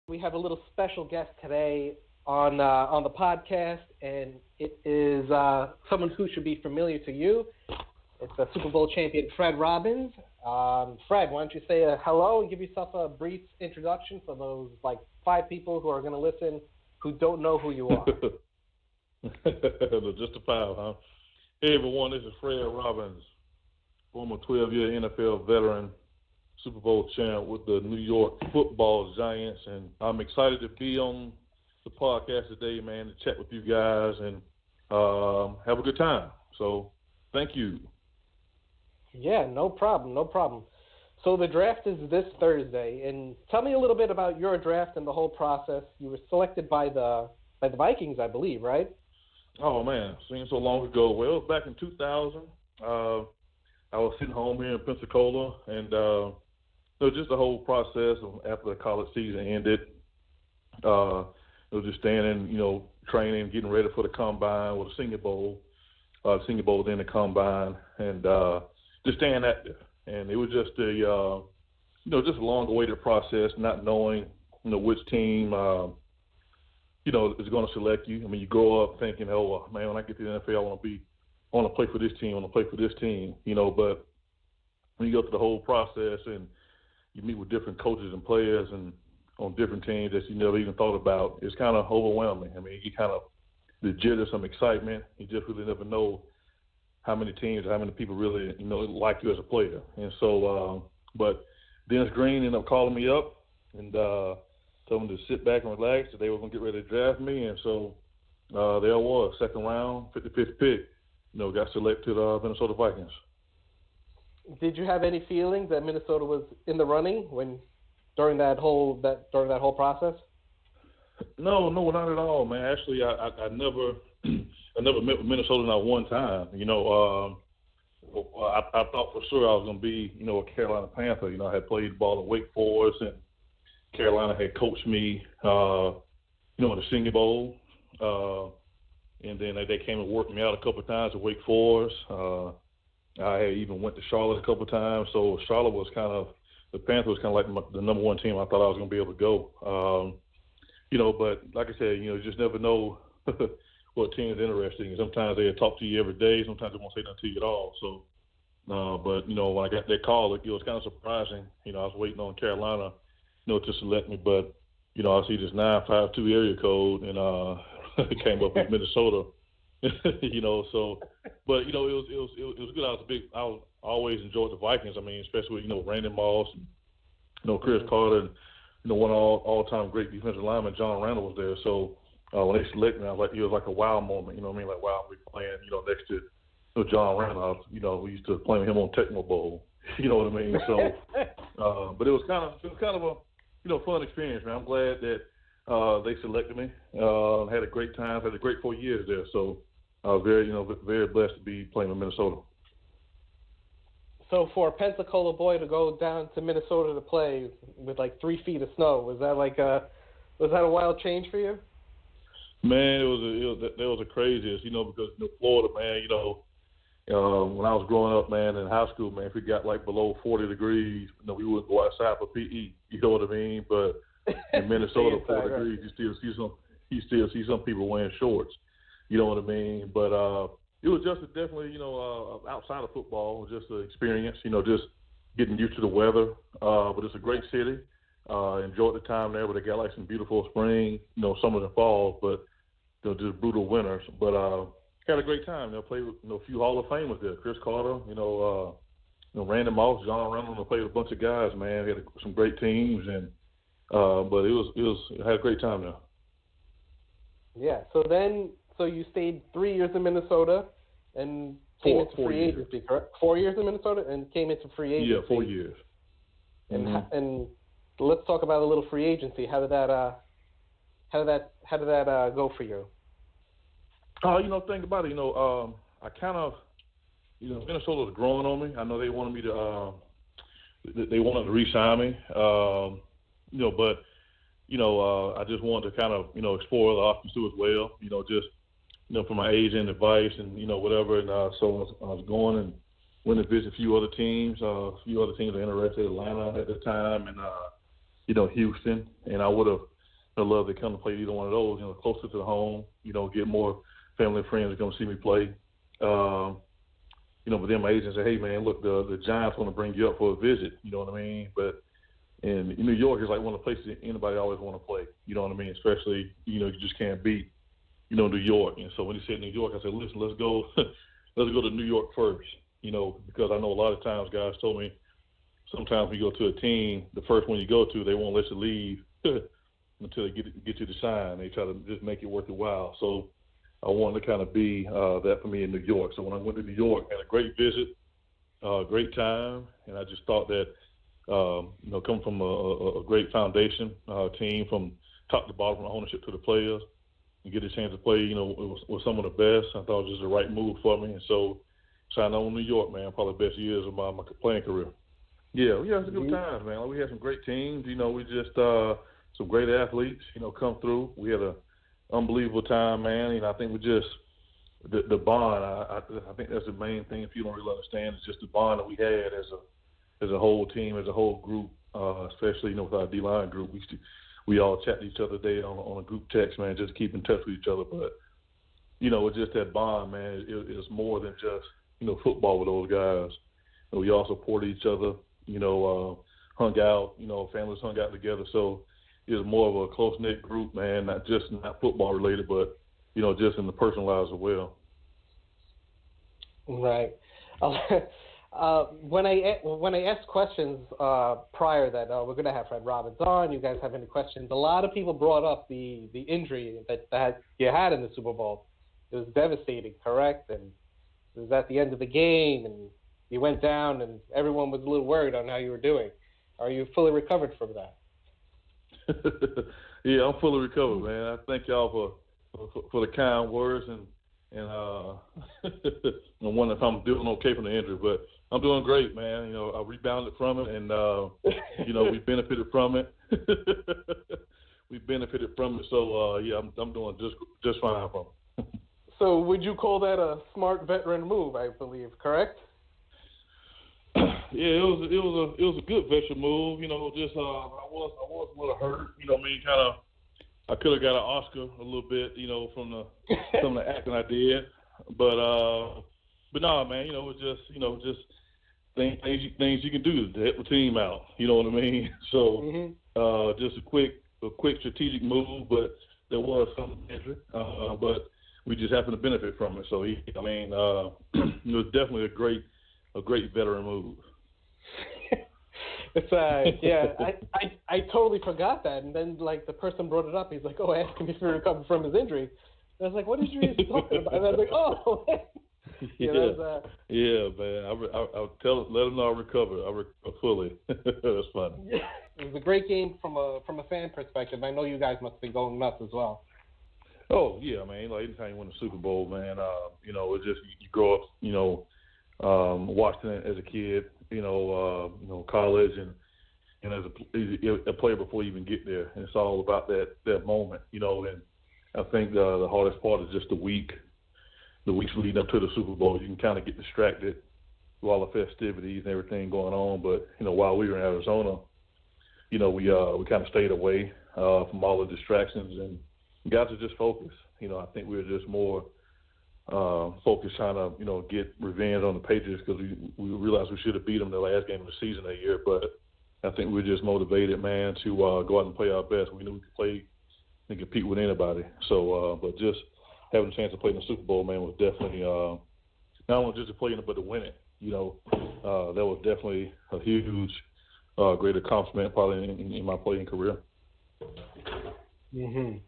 We have a little special guest today on the podcast, and it is someone who should be familiar to you. It's the Super Bowl champion Fred Robbins. Fred, why don't you say hello and give yourself a brief introduction for those like 5 people who are going to listen who don't know who you are. Just a five, huh? Hey everyone, this is Fred Robbins, former 12-year NFL veteran, Super Bowl champ with the New York Football Giants, and I'm excited to be on the podcast today, man, to chat with you guys and have a good time. So, thank you. Yeah, no problem. So the draft is this Thursday, and tell me a little bit about your draft and the whole process. You were selected by the Vikings, I believe, right? Oh man, seems so long ago. Well, it was back in 2000. I was sitting home here in Pensacola, and it was just the whole process of after the college season ended. It was just staying in, training, getting ready for the combine or the Senior Bowl. Senior Bowl, then the combine, and just staying active. And it was just just a long-awaited process, not knowing, which team, is going to select you. I mean, you grow up thinking, oh, man, when I get to the NFL, I want to play for this team, but when you go through the whole process and you meet with different coaches and players and on different teams that you never even thought about, it's kind of overwhelming. I mean, you kind of, the jitter, some excitement. You just really never know how many teams, how many people really, like you as a player. And so, but Dennis Green ended up calling me up and told me to sit back and relax, that they were going to get ready to draft me. And so there I was, second round, 55th pick, got selected to Minnesota Vikings. Did you have any feelings that Minnesota was in the running during that whole process? No, not at all, man. Actually, I never met with Minnesota not one time. I thought for sure I was going to be, a Carolina Panther. I had played ball at Wake Forest, and Carolina had coached me, in the Senior Bowl. And then they came and worked me out a couple of times at Wake Forest. I had even went to Charlotte a couple of times. So Charlotte was the Panthers was kind of like the number one team I thought I was going to be able to go. But like I said, you just never know what team is interested in. Sometimes they'll talk to you every day. Sometimes they won't say nothing to you at all. So, but, when I got that call, it was kind of surprising. I was waiting on Carolina, to select me. But, I see this 952 area code, and it came up with Minnesota. So, but, it was good. I always enjoyed the Vikings. I mean, especially with, Randy Moss, and, Chris Carter, and, one all-time great defensive lineman, John Randall, was there. So when they selected me, it was like a wow moment. Like, wow, we're playing, next to John Randall. We used to play with him on Tecmo Bowl. You know what I mean? So, but it was kind of a, fun experience, man. I'm glad that they selected me. Had a great time. Had a great 4 years there. So I was very, very blessed to be playing in Minnesota. So for a Pensacola boy to go down to Minnesota to play with like 3 feet of snow, was that a wild change for you? Man, that was the craziest, because Florida, man, when I was growing up, man, in high school, man, if it got like below 40 degrees, we wouldn't go outside for PE. You know what I mean? But in Minnesota, 40 degrees, you still see some people wearing shorts. You know what I mean? But it was just definitely, outside of football, just an experience, just getting used to the weather. But it's a great city. Enjoyed the time there, but they got like some beautiful spring, summers and falls, but just brutal winters. But had a great time. Played with a few Hall of Famers there. Chris Carter, Randy Moss, John Randall. Played with a bunch of guys, man. We had some great teams, and but I had a great time there. Yeah. So you stayed 3 years in Minnesota and came into free agency, correct? 4 years in Minnesota and came into free agency. Yeah, 4 years. And let's talk about a little free agency. How did that go for you? Think about it. I kind of, Minnesota was growing on me. I know they wanted me to, they wanted to re-sign me. But I just wanted to kind of, explore other options too as well. Just for my age and advice and whatever. And so I was going and went to visit a few other teams. A few other teams were interested. Atlanta at the time, and Houston. And I would have love to come to play either one of those. You know, closer to the home. You know, get more family and friends to come see me play. You know, but then my agent said, hey, man, look, the Giants want to bring you up for a visit. You know what I mean? But in New York is like one of the places that anybody always want to play. You know what I mean? Especially, you know, you just can't beat, you know, New York. And so when he said New York, I said, listen, let's go to New York first. You know, because I know a lot of times guys told me sometimes when you go to a team, the first one you go to, they won't let you leave until they get you to sign. They try to just make it worth your while. So I wanted to kind of be that for me in New York. So when I went to New York, I had a great visit, great time, and I just thought that, you know, coming from a great foundation team from top to bottom, from ownership to the players, and get a chance to play, you know, with some of the best, I thought it was just the right move for me. And so signed on New York, man, probably the best years of my playing career. Yeah, we had some good times, man. We had some great teams. You know, we just some great athletes, you know, come through. We had a unbelievable time, man. You know, I think we just the bond. I think that's the main thing. If you don't really understand, it's just the bond that we had as a whole team, as a whole group, especially, you know, with our D-line group. We all chat to each other today on a group text, man, just to keep in touch with each other. But you know, it's just that bond, man. It's more than just, you know, football with those guys. And we all supported each other. You know, hung out. You know, families hung out together. So it was more of a close-knit group, man, not football related, but, you know, just in the personal lives as well. Right. When I asked questions prior that we're going to have Fred Robbins on, you guys have any questions, a lot of people brought up the injury that you had in the Super Bowl. It was devastating, correct? And it was at the end of the game, and you went down, and everyone was a little worried on how you were doing. Are you fully recovered from that? Yeah, I'm fully recovered, man. I thank y'all for the kind words and I wonder if I'm doing okay from the injury, but I'm doing great, man. You know, I rebounded from it, and you know, we benefited from it. We benefited from it, so yeah, I'm doing just fine from it. So, would you call that a smart veteran move? I believe, correct? Yeah, it was a good veteran move. You know, just I was a little hurt. You know, I mean, kind of. I could have got an Oscar a little bit, you know, from some of the acting I did, but no, man. You know, it's just, you know, just things you can do to help the team out. You know what I mean? So just a quick strategic move, but there was some injury, but we just happened to benefit from it. So I mean, it was definitely a great veteran move. It's yeah, I totally forgot that, and then like the person brought it up. He's like, "Oh, ask him if he recovered from his injury." And I was like, "What injury is he talking about?" And I was like, "Oh." Yeah, man. Let him know I recovered. I recovered fully. That's funny. Yeah. It was a great game from a fan perspective. I know you guys must be going nuts as well. Oh yeah, man. Like anytime you win a Super Bowl, man, you know, it's just you grow up, you know, watching it as a kid. You know, college and as a player before you even get there. And it's all about that moment, you know. And I think the hardest part is just the weeks leading up to the Super Bowl. You can kind of get distracted with all the festivities and everything going on. But, you know, while we were in Arizona, you know, we kind of stayed away from all the distractions and got to just focus. You know, I think we were just more focused trying to, you know, get revenge on the Patriots because we realized we should have beat them the last game of the season that year. But I think we were just motivated, man, to go out and play our best. We knew we could play and compete with anybody. So, but just having a chance to play in the Super Bowl, man, was definitely not only just to play in it, but to win it. You know, that was definitely a huge, great accomplishment probably in my playing career. Mhm.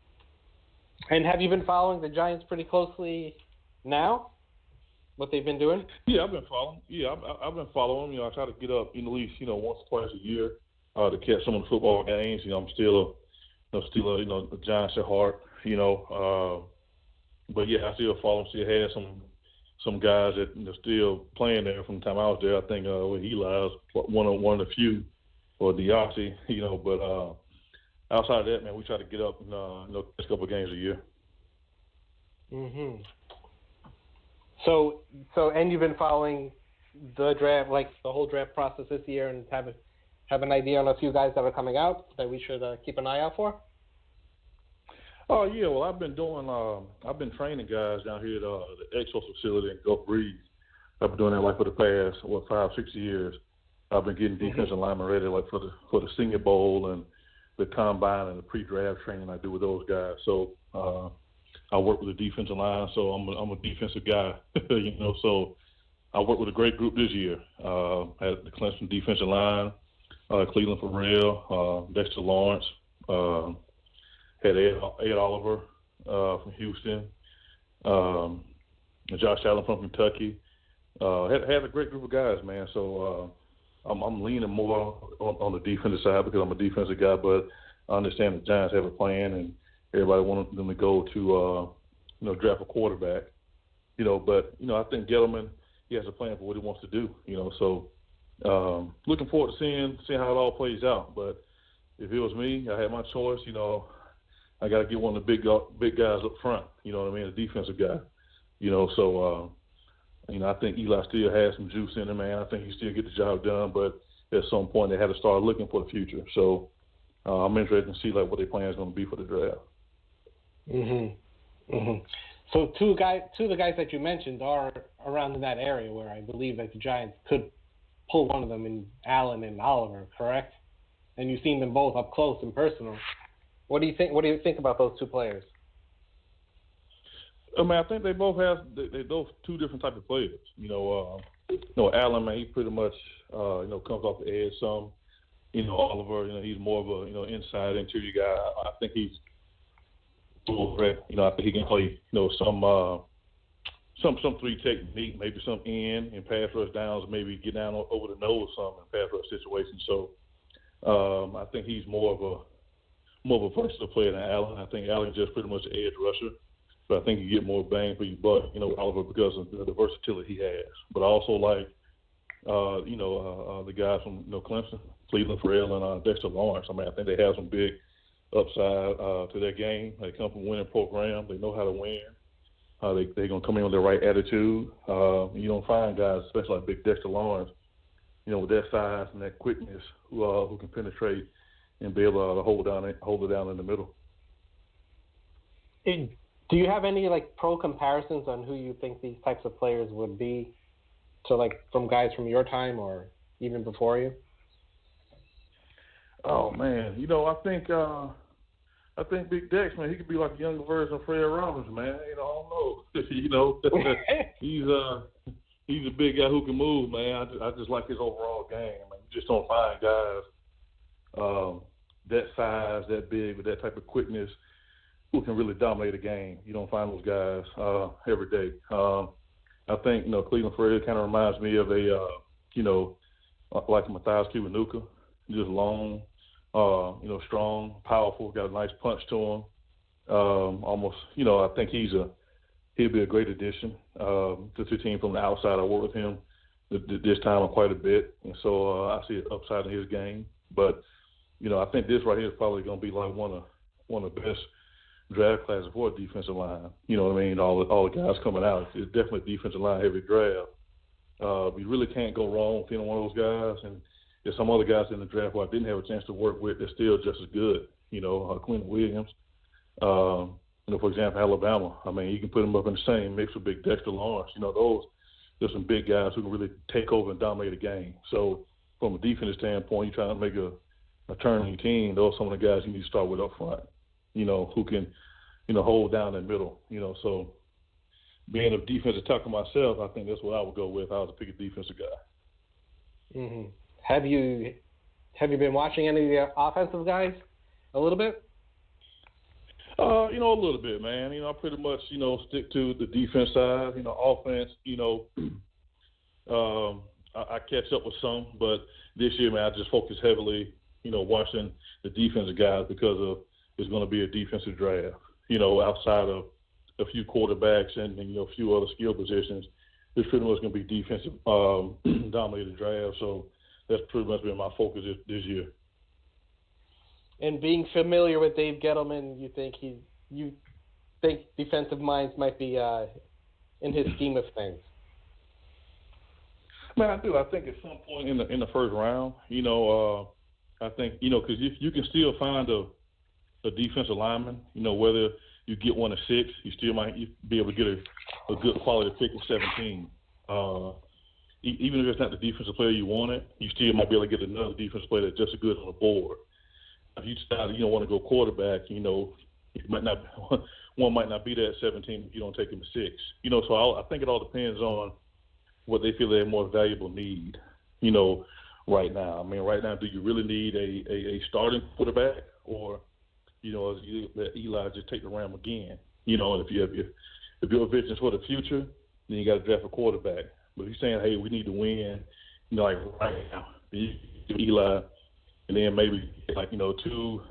And have you been following the Giants pretty closely now? What they've been doing? Yeah, I've been following. Yeah, I've been following. You know, I try to get up at least, you know, once or twice a year to catch some of the football games. You know, I'm still a Giants at heart. You know, but yeah, I still follow him. Still had some guys that, you know, still playing there from the time I was there. I think Eli's one of the few, or Deontay. You know, but outside of that, man, we try to get up and catch a couple of games a year. Mhm. So, and you've been following the draft, like the whole draft process this year, and have an idea on a few guys that are coming out that we should keep an eye out for? Oh yeah, well I've been training guys down here at the Exos facility in Gulf Breeze. I've been doing that like for the past 5-6 years. I've been getting defensive linemen ready like for the Senior Bowl and the combine and the pre-draft training I do with those guys. So I work with the defensive line, so I'm a defensive guy, So I worked with a great group this year. Had the Clemson defensive line, Cleveland Farrell, Dexter Lawrence, had Ed Oliver from Houston, Josh Allen from Kentucky. Had a great group of guys, man. So I'm leaning more on the defensive side because I'm a defensive guy, but I understand the Giants have a plan and everybody wanted them to go to draft a quarterback. But I think Gettleman, he has a plan for what he wants to do. So looking forward to seeing how it all plays out. But if it was me, I had my choice. I got to get one of the big guys up front. You know what I mean? A defensive guy. So I think Eli still has some juice in him, man. I think he still get the job done, but at some point they had to start looking for the future. So I'm interested to see what their plan is going to be for the draft. So two of the guys that you mentioned are around in that area where I believe that the Giants could pull one of them in Allen and Oliver, correct? And you've seen them both up close and personal. What do you think? What do you think about those two players? I think they both have those two different types of players. Allen, man, he pretty much comes off the edge some. Oliver, he's more of a inside interior guy. I think he's full threat. I think he can play some three technique, maybe some in and pass rush downs, maybe get down over the nose some in pass rush situations. So I think he's more of a versatile player than Allen. I think Allen's just pretty much an edge rusher. But I think you get more bang for your buck, Oliver, because of the versatility he has. But I also like, the guys from Clemson, Cleveland Farrell, and Dexter Lawrence. I think they have some big upside to their game. They come from a winning program. They know how to win. They're going to come in with the right attitude. You don't find guys, especially like big Dexter Lawrence, with that size and that quickness who can penetrate and be able to hold it down in the middle. Do you have any pro comparisons on who you think these types of players would be to from guys from your time or even before you? Oh man, I think Big Dex, man, he could be like a younger version of Fred Robbins, man. I don't know. He's a big guy who can move, man. I just like his overall game. You just don't find guys that size, that big, with that type of quickness who can really dominate a game. You don't find those guys every day. I think, Cleveland Farrell kind of reminds me of like Matthias Kiwanuka, just long, strong, powerful, got a nice punch to him. Almost, I think he'll be a great addition to the team from the outside. I work with him this time quite a bit, and so I see an upside in his game. But, I think this right here is probably going to be like one of the best draft classes for a defensive line. You know what I mean? All the guys coming out. It's definitely a defensive line heavy draft. You really can't go wrong with any one of those guys. And there's some other guys in the draft who I didn't have a chance to work with. They're still just as good. Quentin Williams. For example, Alabama. You can put them up in the same mix with big Dexter Lawrence. There's some big guys who can really take over and dominate a game. So from a defensive standpoint, you're trying to make a turn on your team. Those are some of the guys you need to start with up front. Who can, hold down in the middle. So being a defensive tackle myself, I think that's what I would go with if I was to pick a defensive guy. Mm-hmm. Have you been watching any of the offensive guys a little bit? A little bit, man. I pretty much, stick to the defense side. Offense, I catch up with some, but this year, man, I just focus heavily, watching the defensive guys because of it's going to be a defensive draft, outside of a few quarterbacks and a few other skill positions. It's pretty much going to be defensive dominated draft. So that's pretty much been my focus this year. And being familiar with Dave Gettleman, you think defensive minds might be in his scheme of things? Man, I do. I think at some point in the first round, I think because you can still find a defensive lineman. Whether you get one at 6, you still might be able to get a good quality pick at 17. Even if it's not the defensive player you wanted, you still might be able to get another defensive player that's just as good on the board. If you decide you don't want to go quarterback, it might not one might not be there at 17 if you don't take him at 6. So I think it all depends on what they feel their more valuable need. Right now. Right now, do you really need a starting quarterback, or you let Eli just take the Ram again? If your vision is for the future, then you got to draft a quarterback. But if you're saying, hey, we need to win, like right now, you do Eli, and then maybe two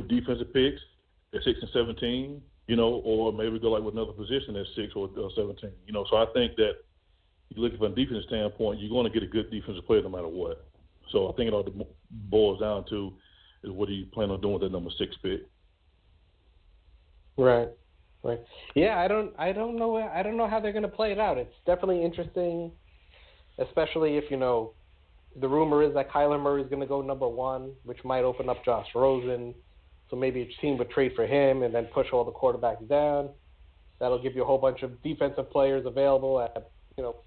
defensive picks at 6 and 17, or maybe go with another position at 6 or 17. So I think that you're looking from a defensive standpoint, you're going to get a good defensive player no matter what. So I think it all boils down to is what do you plan on doing with that number 6 pick? Right. Yeah, I don't know how they're going to play it out. It's definitely interesting, especially if the rumor is that Kyler Murray is going to go number 1, which might open up Josh Rosen. So maybe a team would trade for him and then push all the quarterbacks down. That'll give you a whole bunch of defensive players available at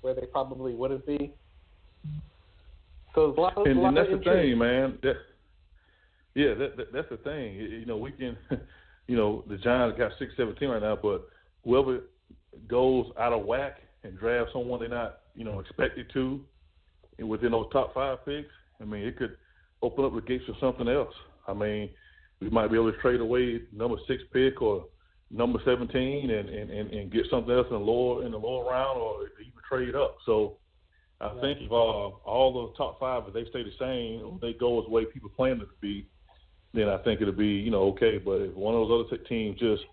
where they probably wouldn't be. So a lot of that's intrigue. The thing, man. That's the thing. We can, the Giants got 6-17 right now, but whoever goes out of whack and drafts someone they're not, expected to, and within those top 5 picks, it could open up the gates for something else. We might be able to trade away number 6 pick or number 17 and get something else in the lower round, or even trade up. So I think if all those top 5, if they stay the same, or they go as the way people plan it to be, then I think it'll be okay. But if one of those other teams just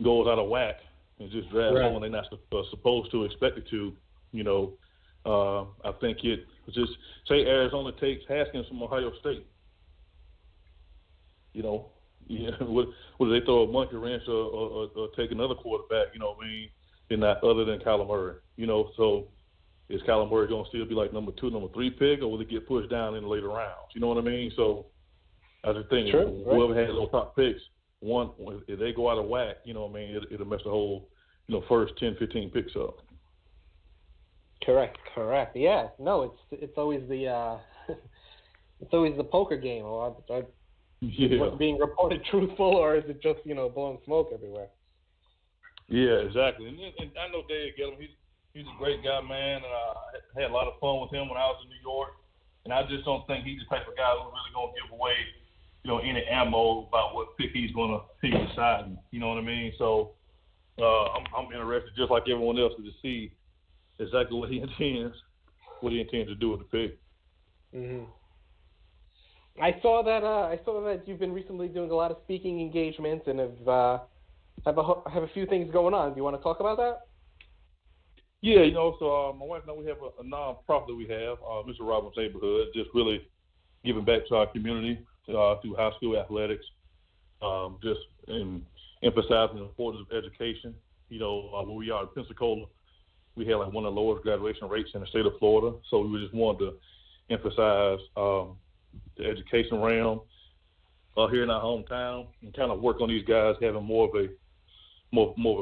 goes out of whack and just drafts someone they're not supposed to, expected to, I think it just say Arizona takes Haskins from Ohio State. Would they throw a monkey wrench or take another quarterback? They're not other than Kyler Murray. So is Kyler Murray going to still be like number 2, number 3 pick, or will it get pushed down in the later rounds? You know what I mean? So I just think whoever has those top picks, if they go out of whack, it'll mess the whole, first 10, 15 picks up. Correct. Yeah. No, it's always the it's always the poker game. Is what's being reported truthful, or is it just blowing smoke everywhere? Yeah, exactly. And I know Dave Gillum. He's a great guy, man. And I had a lot of fun with him when I was in New York. And I just don't think he's the type of guy who's really going to give away, any ammo about what pick he's going to pick deciding. You know what I mean? So I'm interested, just like everyone else, to see exactly what he intends to do with the pick. Mm-hmm. I saw that you've been recently doing a lot of speaking engagements and have a few things going on. Do you want to talk about that? Yeah, so my wife and I, we have a nonprofit that we have, Mr. Robbins Neighborhood, just really giving back to our community through high school athletics, just in emphasizing the importance of education. Where we are in Pensacola, we have one of the lowest graduation rates in the state of Florida, so we just wanted to emphasize the education realm here in our hometown, and kind of work on these guys having more of a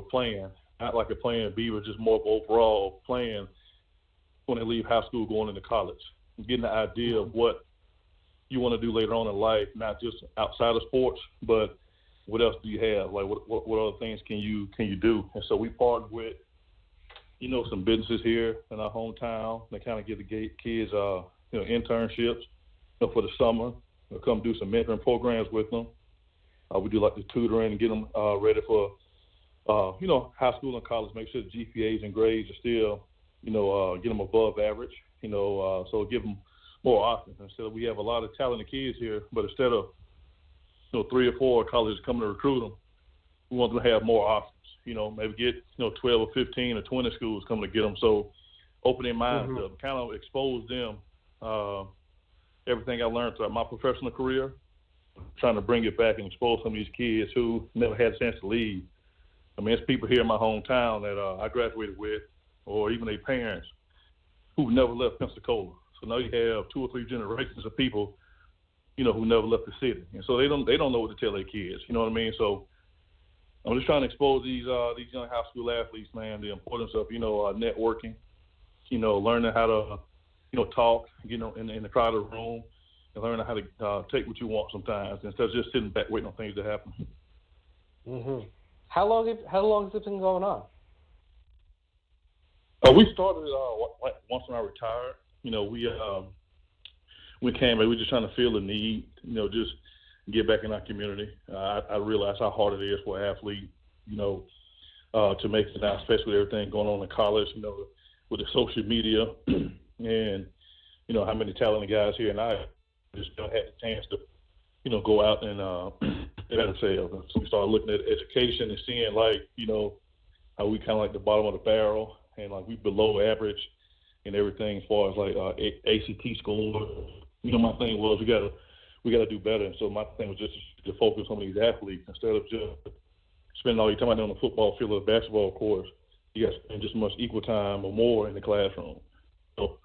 plan, not like a plan B, but just more of an overall plan when they leave high school going into college, and getting the idea of what you want to do later on in life, not just outside of sports, but what else do you have? Like what other things can you do? And so we partnered with some businesses here in our hometown that kind of give the kids internships for the summer. We'll come do some mentoring programs with them. We do like the tutoring and get them ready for, high school and college, make sure the GPAs and grades are still, get them above average, so give them more options. Instead of, we have a lot of talented kids here, but instead of, 3 or 4 colleges coming to recruit them, we want them to have more options, maybe get, 12 or 15 or 20 schools coming to get them. So open their minds up, kind of expose them, everything I learned throughout my professional career, trying to bring it back and expose some of these kids who never had a chance to leave. It's people here in my hometown that I graduated with, or even their parents, who never left Pensacola. So now you have 2 or 3 generations of people, who never left the city, and so they don't know what to tell their kids. You know what I mean? So I'm just trying to expose these young high school athletes, man, the importance of networking, learning how to talk, in the crowded room, and learning how to take what you want sometimes instead of just sitting back waiting on things to happen. Mhm. How long has it been going on? We started like once when I retired. We came, we were just trying to feel the need, just get back in our community. I realized how hard it is for an athlete, to make it now, especially with everything going on in college, with the social media and, how many talented guys here and I just had the chance to, go out and themselves. So we started looking at education and seeing how we kind of like the bottom of the barrel and like we below average and everything as far as like ACT scores. My thing was we gotta do better. And so my thing was just to focus on these athletes instead of just spending all your time out on the football field or the basketball course. You got to spend just as much equal time or more in the classroom. So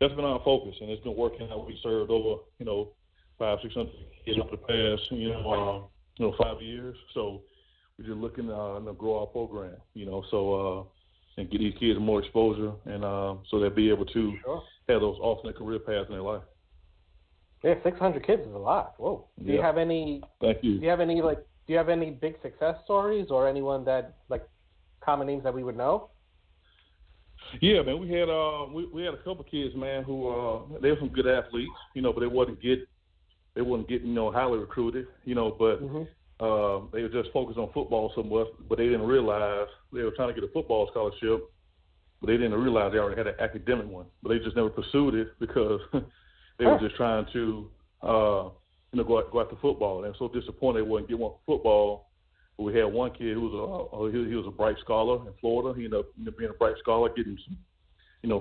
that's been our focus, and it's been working out. We served over 500-600 kids over the past 5 years. So we're just looking to grow our program. And get these kids more exposure, and so they'll be able to have those alternate career paths in their life. Yeah, 600 kids is a lot. Whoa. Do you have any? Thank you. Do you have any big success stories or anyone that common names that we would know? Yeah, man. We had a couple kids, man, who they were some good athletes, but they wasn't getting highly recruited, but. They were just focused on football so much, but they didn't realize they were trying to get a football scholarship, but they didn't realize they already had an academic one. But they just never pursued it because they were just trying to, go after football. And so disappointed they wouldn't get one for football. But we had one kid who was a bright scholar in Florida. He ended up being a bright scholar, getting some,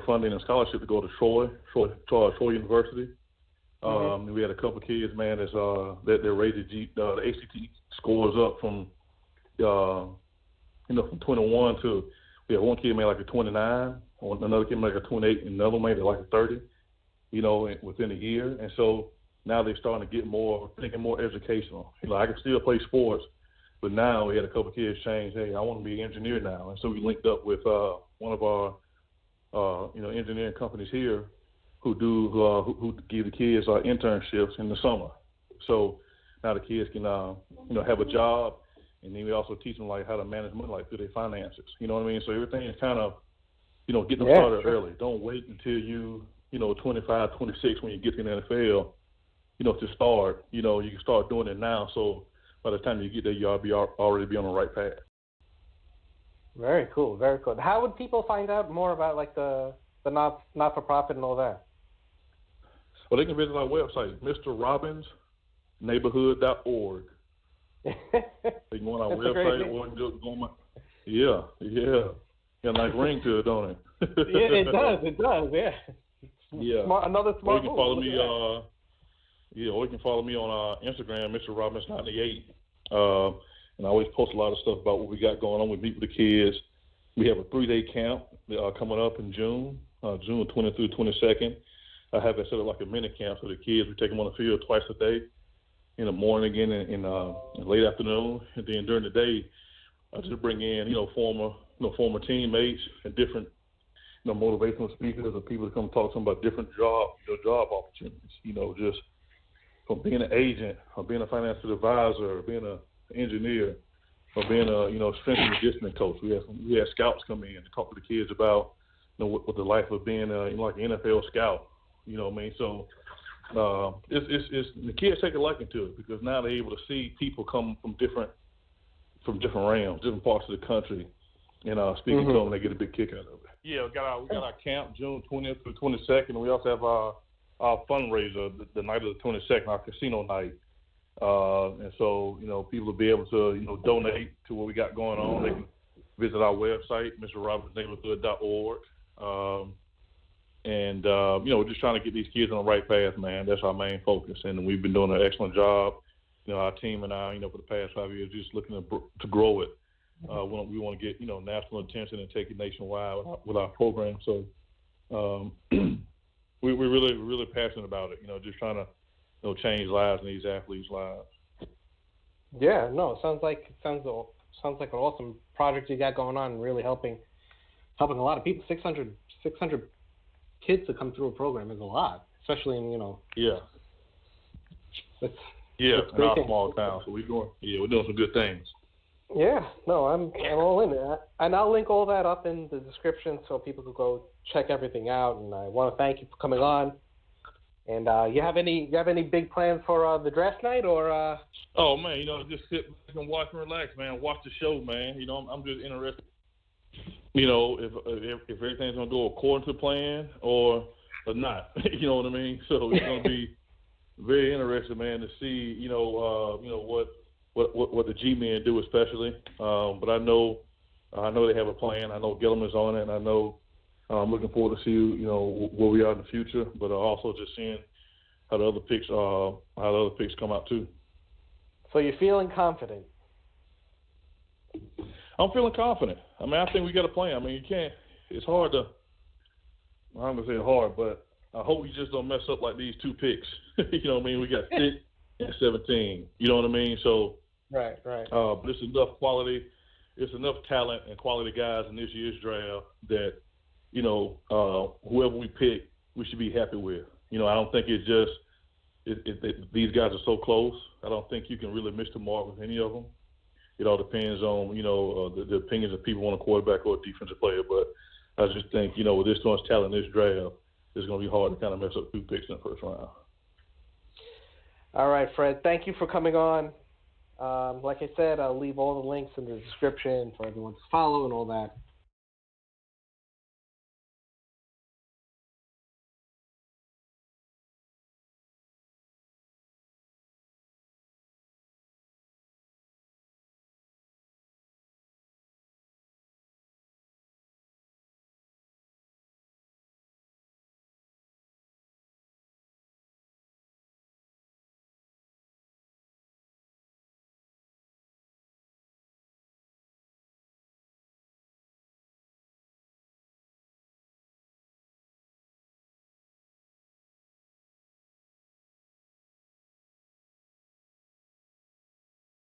funding and scholarship to go to Troy University. We had a couple of kids, man, that they're rated the ACT scores up from from 21 to, we had one kid made like a 29, another kid made like a 28, and another made like a 30, within a year. And so now they're starting to get thinking more educational. I can still play sports, but now we had a couple of kids change, hey, I want to be an engineer now. And so we linked up with one of our, engineering companies here who give the kids internships in the summer. So now the kids can, have a job, and then we also teach them how to manage money, through their finances. You know what I mean? So everything is kind of, get them started early. Don't wait until you, 25, 26 when you get to the NFL, to start. You can start doing it now. So by the time you get there, you'll already be on the right path. Very cool. Very cool. How would people find out more about the not-for-profit and all that? Well, they can visit our website, mrrobbinsneighborhood.org. They can go on our website or just go on my. Yeah. Got a nice ring to it, don't it? Yeah, it does. Yeah. Yeah. Another smart move. Or you can follow me on Instagram, Mr. Robbins98. And I always post a lot of stuff about what we got going on. We meet with the kids. We have a 3-day camp coming up in June 20th through 22nd. I have it set up like a mini camp for the kids. We take them on the field twice a day, in the morning again and in late afternoon, and then during the day, I just bring in former teammates and different motivational speakers or people to come talk to them about different job opportunities. Just from being an agent or being a financial advisor or being an engineer or being a strength and conditioning coach. We had scouts come in to talk to the kids about what the life of being like an NFL scout. You know what I mean? So it's the kids take a liking to it because now they're able to see people come from different realms, different parts of the country, and speaking to them, they get a big kick out of it. Yeah, we got our camp June 20th through 22nd. And we also have our fundraiser the night of the 22nd, our casino night. And so people will be able to donate to what we got going on. They can visit our website, mrrobbinsneighborhood.org. And we're just trying to get these kids on the right path, man. That's our main focus, and we've been doing an excellent job. Our team and I, for the past 5 years, just looking to grow it. We want to get national attention and take it nationwide with our program. So we're really passionate about it. Just trying to change lives and these athletes' lives. Yeah, no, it sounds like an awesome project you got going on, and really helping a lot of people. 600 kids to come through a program is a lot, especially in Yeah. It's Yeah, it's in our great small town, so we're doing some good things. Yeah, no, I'm all in it, and I'll link all that up in the description so people can go check everything out. And I want to thank you for coming on. And you have any big plans for the draft night or? Oh man, just sit back and watch and relax, man. Watch the show, man. I'm just interested. If everything's gonna go according to plan or not. You know what I mean? So it's gonna be very interesting, man, to see what the G-men do, especially. But I know they have a plan. I know Gilliman's on it, and I know I'm looking forward to see where we are in the future. But also just seeing how the other picks come out too. So you're feeling confident? I'm feeling confident. I mean, I think we got a plan. I mean, you can't. It's hard to. I'm gonna say hard, but I hope we just don't mess up like these two picks. You know what I mean? We got 6 and 17. You know what I mean? So. Right. But it's enough quality, it's enough talent and quality guys in this year's draft that whoever we pick, we should be happy with. I don't think it's just these guys are so close. I don't think you can really miss the mark with any of them. It all depends on the opinions of people on a quarterback or a defensive player. But I just think with this much talent in this draft, it's going to be hard to kind of mess up 2 picks in the first round. All right, Fred. Thank you for coming on. Like I said, I'll leave all the links in the description for everyone to follow and all that.